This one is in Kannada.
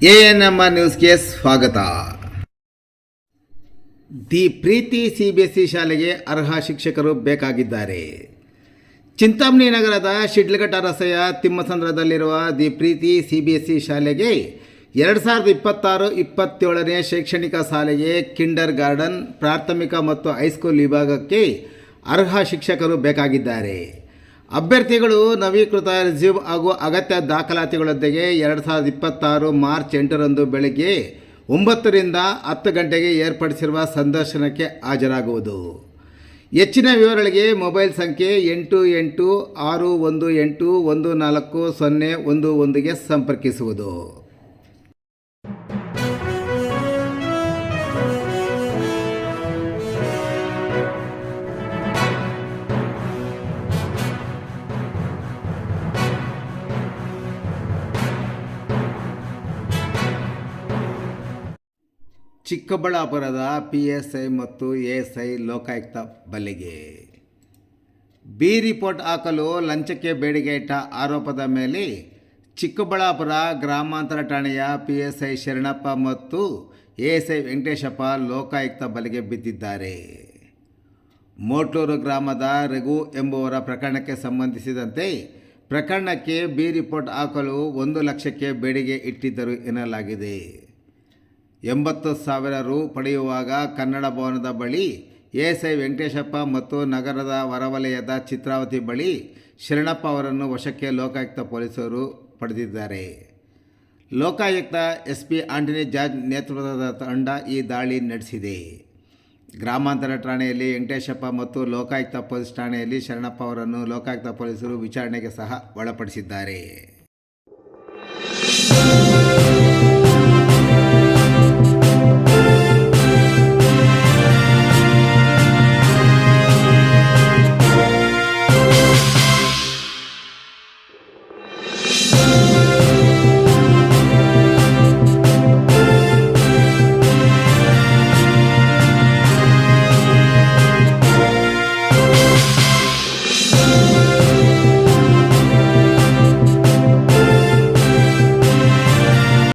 ಎಎನ್ಎಂ ನ್ಯೂಸ್ಗೆ ಸ್ವಾಗತ. ದಿ ಪ್ರೀತಿ CBSE ಶಾಲೆಗೆ ಅರ್ಹ ಶಿಕ್ಷಕರು ಬೇಕಾಗಿದ್ದಾರೆ. ಚಿಂತಾಮಣಿ ನಗರದ ಶಿಡ್ಲಘಟ್ಟ ರಸ್ತೆಯ ತಿಮ್ಮಸಂದ್ರದಲ್ಲಿರುವ ದಿ ಪ್ರೀತಿ CBSE ಶಾಲೆಗೆ 2026-27ನೇ ಶೈಕ್ಷಣಿಕ ಸಾಲಿಗೆ ಕಿಂಡರ್ ಗಾರ್ಡನ್, ಪ್ರಾಥಮಿಕ ಮತ್ತು ಹೈಸ್ಕೂಲ್ ವಿಭಾಗಕ್ಕೆ ಅರ್ಹ ಶಿಕ್ಷಕರು ಬೇಕಾಗಿದ್ದಾರೆ. ಅಭ್ಯರ್ಥಿಗಳು ನವೀಕೃತ ರೆಸ್ಯೂಮ್ ಹಾಗೂ ಅಗತ್ಯ ದಾಖಲಾತಿಗಳೊಂದಿಗೆ 2026 ಮಾರ್ಚ್ 8ರಂದು ಬೆಳಗ್ಗೆ 9 ರಿಂದ 10 ಗಂಟೆಗೆ ಏರ್ಪಡಿಸಿರುವ ಸಂದರ್ಶನಕ್ಕೆ ಹಾಜರಾಗುವುದು. ಹೆಚ್ಚಿನ ವಿವರಗಳಿಗೆ ಮೊಬೈಲ್ ಸಂಖ್ಯೆ 8861814011ಗೆ ಸಂಪರ್ಕಿಸುವುದು. ಚಿಕ್ಕಬಳ್ಳಾಪುರದ PSI ಮತ್ತು ASI ಲೋಕಾಯುಕ್ತ ಬಲೆಗೆ. ಬಿ ರಿಪೋರ್ಟ್ ಹಾಕಲು ಲಂಚಕ್ಕೆ ಬೇಡಿಕೆ ಇಟ್ಟ ಆರೋಪದ ಮೇಲೆ ಚಿಕ್ಕಬಳ್ಳಾಪುರ ಗ್ರಾಮಾಂತರ ಠಾಣೆಯ PSI ಶರಣಪ್ಪ ಮತ್ತು ASI ವೆಂಕಟೇಶಪ್ಪ ಲೋಕಾಯುಕ್ತ ಬಲೆಗೆ ಬಿದ್ದಿದ್ದಾರೆ. ಮೋಟ್ಲೂರು ಗ್ರಾಮದ ರಘು ಎಂಬುವರ ಪ್ರಕರಣಕ್ಕೆ ಸಂಬಂಧಿಸಿದಂತೆ ಪ್ರಕರಣಕ್ಕೆ ಬಿ ರಿಪೋರ್ಟ್ ಹಾಕಲು 1 ಲಕ್ಷಕ್ಕೆ ಬೇಡಿಕೆ ಇಟ್ಟಿದ್ದರು ಎನ್ನಲಾಗಿದೆ. 80,000 ರು ಪಡೆಯುವಾಗ ಕನ್ನಡ ಭವನದ ಬಳಿ ASI ವೆಂಕಟೇಶಪ್ಪ ಮತ್ತು ನಗರದ ಹೊರವಲಯದ ಚಿತ್ರಾವತಿ ಬಳಿ ಶರಣಪ್ಪ ಅವರನ್ನು ವಶಕ್ಕೆ ಲೋಕಾಯುಕ್ತ ಪೊಲೀಸರು ಪಡೆದಿದ್ದಾರೆ. ಲೋಕಾಯುಕ್ತ SP ಆಂಟನಿ ಜಾರ್ಜ್ ನೇತೃತ್ವದ ತಂಡ ಈ ದಾಳಿ ನಡೆಸಿದೆ. ಗ್ರಾಮಾಂತರ ಠಾಣೆಯಲ್ಲಿ ವೆಂಕಟೇಶಪ್ಪ ಮತ್ತು ಲೋಕಾಯುಕ್ತ ಪೊಲೀಸ್ ಠಾಣೆಯಲ್ಲಿ ಶರಣಪ್ಪ ಅವರನ್ನು ಲೋಕಾಯುಕ್ತ ಪೊಲೀಸರು ವಿಚಾರಣೆಗೆ ಸಹ ಒಳಪಡಿಸಿದ್ದಾರೆ.